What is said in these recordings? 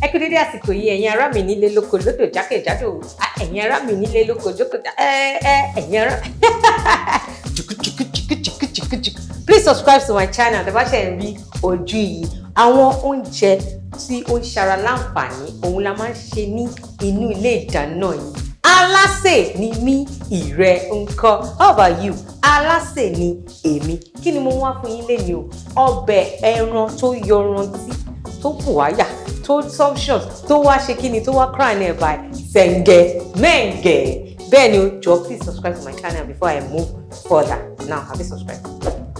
ẹ kú dédé àsìkò yìí ẹ̀yin ará mi nílé lóko lódò jákèjádò ẹ̀yin ará mi nílé lóko jókòó ẹ̀yin ará please subscribe to my channel tẹ́ bá ṣe ń rí ojú yìí àwọn oúnjẹ tí ó ń ṣara láǹfààní òun la máa ń ṣe ní inú ilé ìdáná yìí. Alase Nimi ńkọ́. How about you? Alase ni èmi. Kí ni mo wá fún yín lénìí o? Ọbẹ̀ ẹran tó yọrantí, tó bùháyà, tó sumptuous, tó wá ṣe kí ni, tó wá crown ẹ̀ by sẹ̀ǹgẹ̀ mẹ́ǹgẹ̀. Bẹ́ẹ̀ ni o, jọ̀ọ́ please subscribe to my channel before I move further. Now, have you subscribed?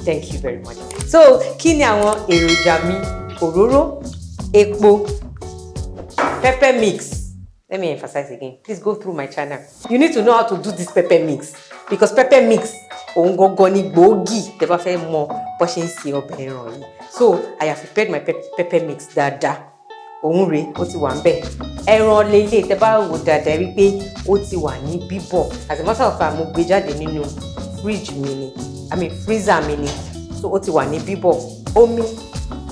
Thank you very much. So, kí ni àwọn èròjà mi? Òróró, epo, pepper mix. Let me emphasize again. Please go through my channel. You need to know how to do this pepper mix because pepper mix òun gangan ni gbòógì tẹ́ bá fẹ́ mọ̀ bó ṣe ń ṣe ọbẹ̀ ẹran yìí. So I have prepared my pepper mix dáadáa. Òun rèé, ó ti wà ńbẹ̀. Ẹran lélẹ̀ tẹ́ bá wò dáadáa rí pé ó ti wà ní bíbọ̀. As a matter of fact, mo gbé jáde nínú fridge mi ni. Freezer mi ni. So ó ti wà ní bíbọ̀. Omi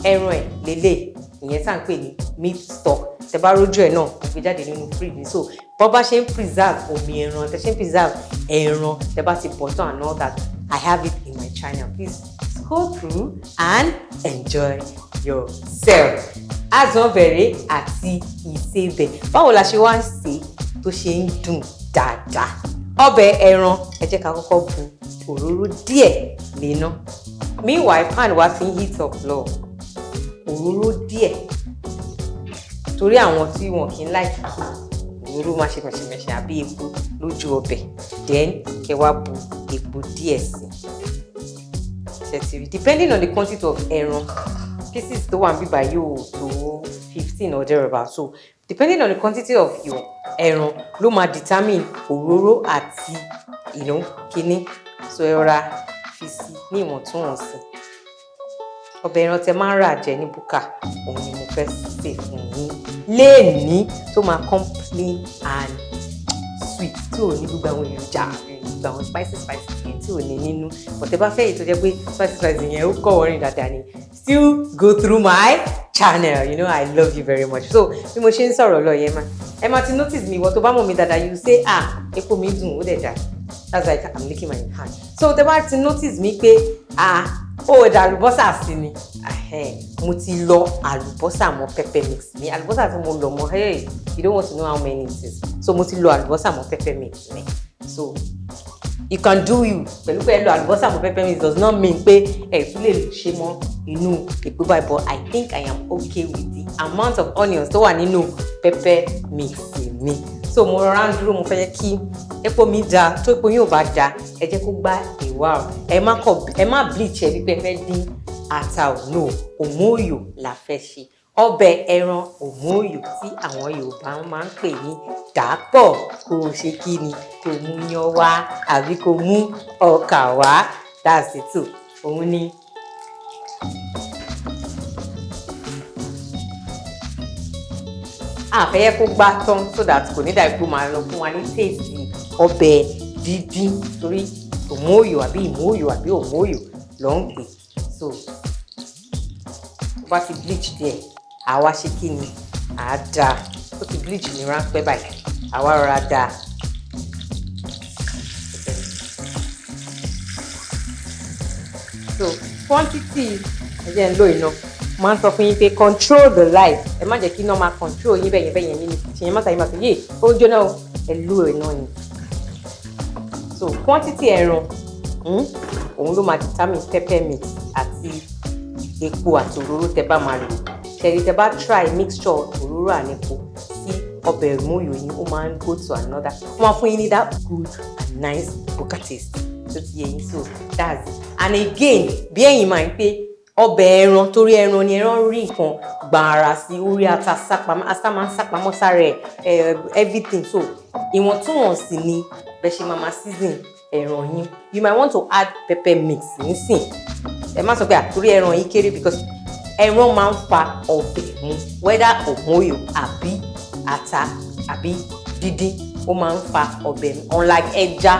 ẹran ẹ̀ lélẹ̀. Ìyẹn tá à ń pè ní meat stock. Tẹ́ bá rójú ẹ̀ náà ó gbé jáde nínú fridge. So bó bá ṣe ń preserve omi ẹran, tẹ́ ṣe ń preserve ẹran, tẹ́ bá ti bọ̀ tán and all that, I have it in my channel. Please scroll through and enjoy yourself. Adun bẹ̀rẹ̀ àti Isebe. Báwo la ṣe wá ń ṣe tó ṣe ń dùn dáadáa? Ọbẹ̀ ẹran, ẹ jẹ́ ká kọ́kọ́ bu òróró díẹ̀ léná. Meanwhile, pan wa ti ń heat up lọ. Òróró díẹ̀. Torí àwọn tí wọn kì í like òróró máa ṣe mẹ̀ṣẹ̀mẹ̀ṣẹ̀ àbí epo lójú ọbẹ̀. Then kẹ́ wá bu epo díẹ̀ sí. Depending on the quantity of ẹran, pieces tó wà níbí báyìí yóò tó 15 or thereabout. So depending on the quantity of your ẹran ló máa determine òróró àti kíní. So ẹ rọra fi sí ní ìwọ̀ntúnwọ̀nsì. Ọbẹ̀ ẹran tẹ́ máa ń rà jẹ ní búkà òun ni mo fẹ́ sè fún yín lénìí tó máa complete and sweet tí ò ní gbogbo àwọn èròjà gbogbo àwọn spicy tí ò ní nínú. But tẹ́ bá fẹ́ èyí tó jẹ́ pé spicy yẹn ó kọ́ wọ́rin dáadáa ni, still go through my channel. I love you very much. So bí mo ṣe ń sọ̀rọ̀ lọ yẹn ẹ máa ti notice mi ìwọ tó bá mọ̀ mi dáadáa, you say epo mi dùn ó dẹ̀ dà. That's like I'm licking my hand. So tẹ́ bá ti notice mi pé ẹ̀dà àlùbọ́sà sí ni, mo ti lọ àlùbọ́sà mọ́ pepper mix mi. Àlùbọ́sà tí mo lọ mọ́, you don't want to know how many it is. So mo ti lọ àlùbọ́sà mọ́ pepper mix mi. So you can do you. Pẹ̀lú pé ẹ lọ àlùbọ́sà mọ́ pepper mix does not mean pé ẹ tún lè ṣe mọ́ inú epo báyìí, but I think I am okay with the amount of onions tó wà nínú pepper mix mi. So mo rọra ń dúró, mo fẹ́ jẹ́ kí epo mi da. Tó epo yín ò bá da, ẹ jẹ́ kó gbá ìwà o. Ẹ má bleach ẹ wípé ẹ fẹ́ dín ata ò. No, òmóòyò la fẹ́ ṣe. Ọbẹ̀ ẹran òmóòyò tí àwọn Yorùbá máa ń pè ní dàpọ̀. Kó o ṣe kí ni, kó o mú yan wá àbí kó o mú ọkà wá. That's it too. Òun ni àfẹ́yẹ́ kó gbá tán so that kò ní dà ipò máa lọ fún wa ní taste ọbẹ̀ dídín torí òmóòyò àbí ìmóòyò àbí òmóòyò ló ń pè. So tó bá ti bleach díẹ̀, àwa ṣe kí ni, àá da. Ó ti bleach ní ráńpẹ́ báyìí, àwa rọra da. So quantity ẹ jẹ́ ń lò iná. Máa ń sọ fún yín pé control the light. Ẹ má jẹ́ kí iná máa control yín bẹ́yẹn nínú kitchen. Ẹ má sàyè máa sọ yé ó jóná o, ẹ lò iná ni. So quantity ẹran òun ló máa determine pepper mix àti epo àti òróró tẹ́ bá máa lò. Ṣẹ̀rí tẹ́ bá try mixture òróró àti epo sí ọbẹ̀ ìmóòyò yín, ó máa ń go to another. Ó máa fún yín ní that good and nice buka taste. So ti yẹ yín, so that's it. And again, bí ẹ̀yin máa ń pé ọbẹ̀ ẹran, torí ẹran ni ẹran rí nǹkan gbàrà sí orí ata sápamọ́, ata máa ń sápamọ́ sára ẹ̀ everything. So ìwọ̀ntúnwọ̀nsì ni bẹ́ẹ̀ ṣe máa season ẹran yín. You might want to add pepper mix nísìn. Ẹ má sọ pé torí ẹran yìí kéré because ẹran máa ń fa ọbẹ̀ mu, whether òmóòyò àbí ata àbí dídín, ó máa ń fa ọbẹ̀ mu. Unlike ẹja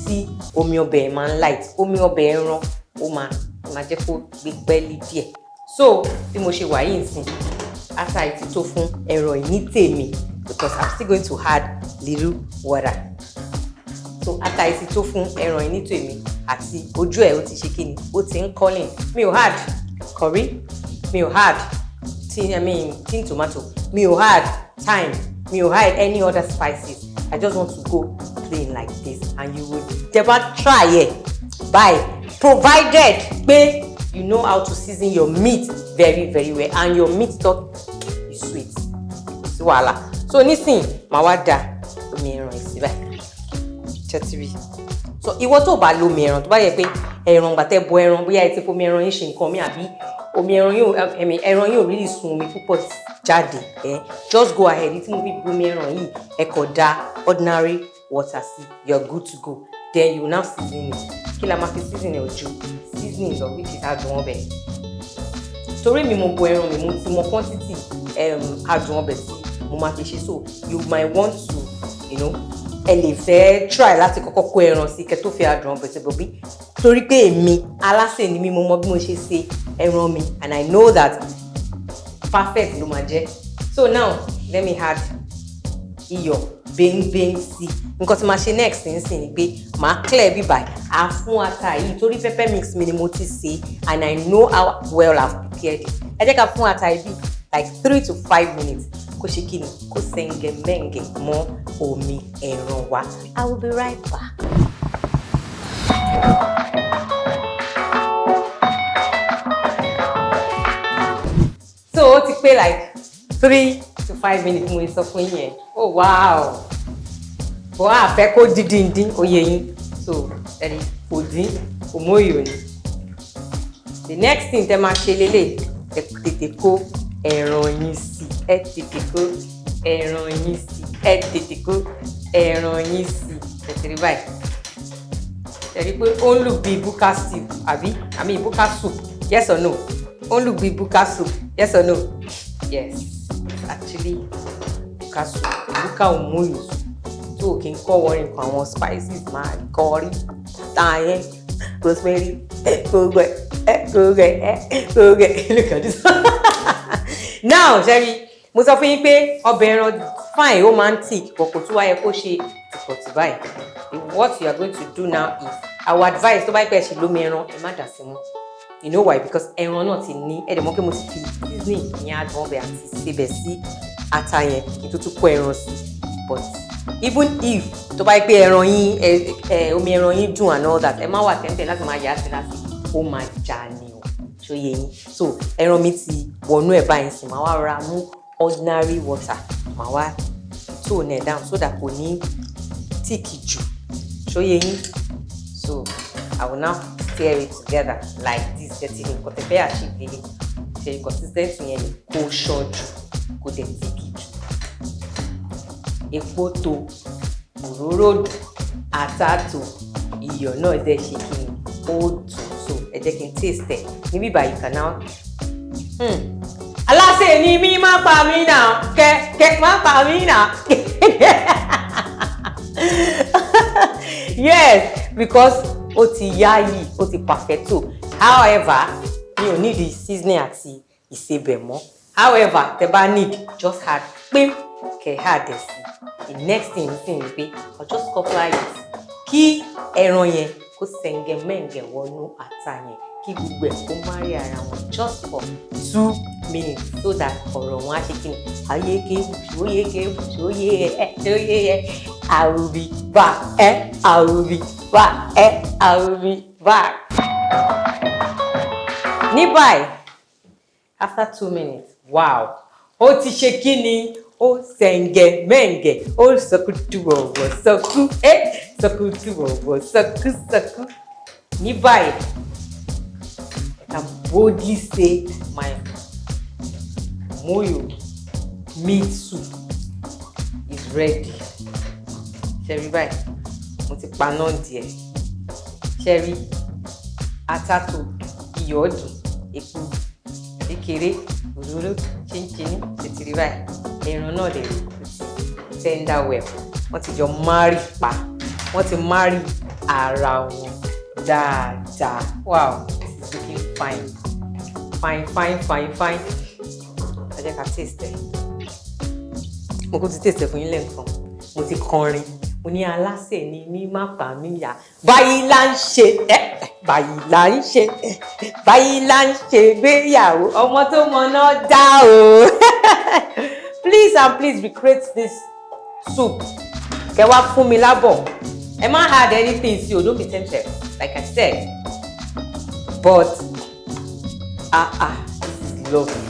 tí omi ọbẹ̀ máa ń light, omi ọbẹ̀ ẹran ó máa jẹ́ kó gbé pẹ́ẹ́lí díẹ̀. So bí mo ṣe wà yìí nsìn, ata yìí ti tó fún ẹran yìí ní tèmi because I'm still going to add little water. So ata yìí ti tó fún ẹran yìí ní tèmi àti ojú ẹ̀ ó ti ṣe kíni ó ti ń calling. Mi ò add curry, mi ò add tin tomato, mi ò add thyme, mi ò add any other spices. I just want to go plain like this, and you would never try it. By provided pé you know how to season your meat very very well, and your meat stock is sweet. Sí wàhálà. So nísìn màá wá da omi ẹran yìí sí báyìí. Chetiri. So ìwọ tó bá lo omi ẹran tó bá yẹ pé ẹran gbà tẹ́ bọ ẹran bóyá ẹ ti fomi ẹran yín ṣe nǹkan mi àbí omi ẹran yóò really sun omi púpọ̀ jáde. Just go ahead. Tí mo fi bu omi ẹran yìí ẹ kò da ordinary water sí, you're good to go. Then you now season it. Kí la máa fi season ẹ̀ ojú seasoning lọ which is adùn ọbẹ̀. Torí mi mo bọ ẹran mi mo ti mọ quantity adùn ọbẹ̀ sí mo máa fi ṣe, so you might want to ẹ lè fẹ́ try láti kọ́kọ́ kó ẹran sí kẹ́ tó fi adùn ọbẹ̀ sí bọ̀bí torí pé èmi Alase Nimi mo mọ bí mo ṣe ṣe ẹran mi and I know that perfect ló máa jẹ́. So now let me add iyọ̀ bẹ́ńbẹ́ń sí. Nǹkan tí màá ṣe next nísìn ni pé màá clear bíbà á fún ata yìí torí pepper mix mi ni mo ti ṣe and I know how well I've prepared it. Ẹ jẹ́ ká fún ata yìí bí like 3 to 5 minutes kó ṣe kí ni kó sẹ́ngẹ̀mẹ́ngẹ̀ mọ́ omi ẹran wa. I will be right back. So ó ti pé like 3 to 5 minutes mo sọ fún yín. Oh wow. Bọ́ àfẹ́ kó dídíndín oyè yín. So ẹni kò dín kò mọ́yò ni. The next thing tẹ́ máa ṣe lélẹ̀ ẹ tètè kó ẹran yín sí. Ẹ tètè kó ẹran yín sí. Ẹ tètè kó ẹran yín sí. Ẹ tètè báyìí. Ẹ rí pé ó ń look bí buka stew àbí buka soup. Yes or no? Ó ń look bí buka soup. Yes or no? Yes. Actually buka soup. Buka omoyo soup. So kí n kọ́ wọrin kan àwọn spices máa curry, thyme, rosemary, gbogbo look at this. Now Jerry mo sọ fún yín pé ọbẹ̀ ẹran fine ó máa ń thick kò tún wáyé kó ṣe tìkọ̀tì báyìí. What you are going to do now is our advice tó bá pẹ́ ṣe lómi ẹran ẹ má dà sí wọn. You know why? Because ẹran náà ti ní ẹ̀dẹ̀ mọ́ pé mo ti fi seasoning ní adùn ọbẹ̀ àti ìsebẹ̀ sí ata yẹn kí n tó tún kó ẹran sí. But even if tó bá pẹ́ ẹran yín omi ẹran yín dùn and all that ẹ má wà tẹ́ńtẹ́ láti máa yà á sí láti ó máa jà ní o ṣóyè yín. So ẹran mi ti wọnú ẹ̀ báyìí sí máa wá ra mú ordinary water máa wá tone it down so that kò ní tíìkì jù ṣóyè yín. So I will now stir it together like this. Getting in kò tẹ́ fẹ́ àṣìlè ṣe consistency yẹn ni kò ṣàn jù kò dẹ̀ tíìkì jù. Epo tó òróró dùn ata tó iyọ̀ náà dẹ̀ ṣe kí ni ó dùn. So ẹ jẹ́ kí n taste ẹ̀ níbí báyìí kan náà. Alase Nimi má pa mí náà kẹ́ má pa mí náà. Yes, because ó ti yáyì ó ti perfecto. However mi ò need the seasoning àti ìsebẹ̀ mọ́. However tẹ́ bá need just add pim kẹ́ add ẹ̀ sí. The next thing ni pé I'll just cover it kí ẹran yẹn kó sẹ́ngẹ̀mẹ́ngẹ̀ wọnú ata yẹn kí gbogbo ẹ̀ kó marry ara wọn just for 2 minutes so that ọ̀rọ̀ wọn á ṣe kí ni ayéke ṣóyè I will be back. I will be back. I will be back. Ní báyìí after 2 minutes wow ó ti ṣe kí ni ó sẹ́ngẹ̀mẹ́ngẹ̀ ó sọkútù wọ̀wọ̀ sọkú sọkútù wọ̀wọ̀ sọkú. Ní báyìí I can boldly say my moyo meat soup is ready. Ṣẹ́rí báyìí mo ti paná díẹ̀. Ṣẹ́rí atato iyọ̀ dùn epo kékeré òróró chinchin tètè báyìí ẹran náà dẹ̀ tender well wọ́n ti jọ marry pa wọ́n ti marry ara wọn dáadáa. Wow, this is looking fine. Ẹ jẹ́ ká taste ẹ̀. Mo kò ti taste ẹ̀ fún yín lẹ́ẹ̀kan. Mo ti kọrin. Mo ní alásè ni mí má pa mí yá. Báyìí là ń ṣe báyìí là ń ṣe báyìí là ń ṣe gbéyàwó. Ọmọ tó mọ náà dá o. Please and please recreate this soup. Kẹ́ wá fún mi lábọ̀. Ẹ má add anything sí o, don't be tempted. Like I said. But this is lovely.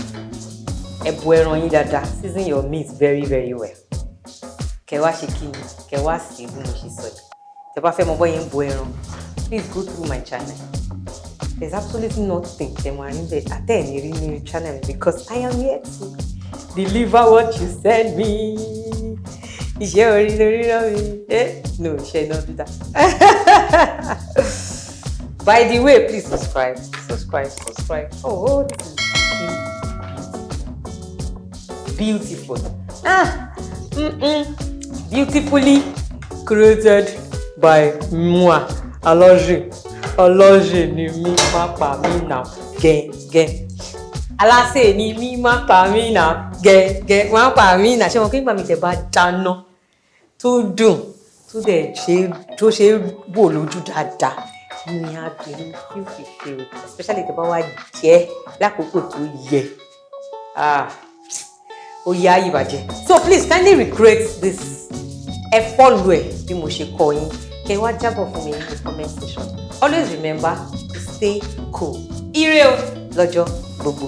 Ẹ bu ẹran yín dáadáa. Season your meat very very well. Kẹ́ wá ṣe kíni, kẹ́ wá sè bí mo ṣe sọ yìí. Tẹ́ bá fẹ́ mọ bọ́ yẹn bu ẹran, please go through my channel. There's absolutely nothing tẹ́ máa rí bẹ́ẹ̀ àtẹ̀yìn rí ní channel because I am here to deliver what you send me. Iṣẹ́ orí lórí rán mi. No, iṣẹ́ iná do that. By the way, please subscribe. Oh, this is beautiful. Beautifully created by moi. Alase Nimi Cooking Show. Alase Nimi Cooking Show. Má pa mí náà. Ṣé mo kí n gbà mí tẹ́ bá dáná tó dùn tó dẹ̀ ṣe wò lójú dáadáa. Ní adùn fífi especially tẹ́ bá wá jẹ lákòókò tó yẹ. Ó yá ìbàjẹ́. So please kindly recreate this. Ẹ follow ẹ bí mo ṣe kọ yín. Kẹ́ wá jábọ̀ fún mi in the comment section. Always remember to stay cool. Ire o lọ́jọ́ gbogbo.